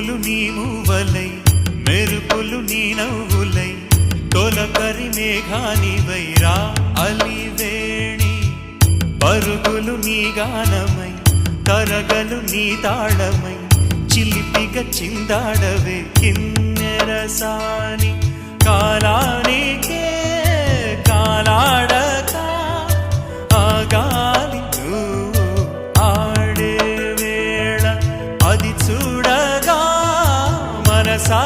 పువ్వులు నీ మూవలై మెరుపులు నీ నవ్వులై తొలకరి మేఘానివై రా అలివేణి పరుగులు నీ గానమై తరగలు నీ తాళమై చిలిపిగా చిందాడవే కిన్నెరసాని కాలానికే కాలాడక ఆగాలి నువ్వు ఆడే వేళ అది చూడగా మనసా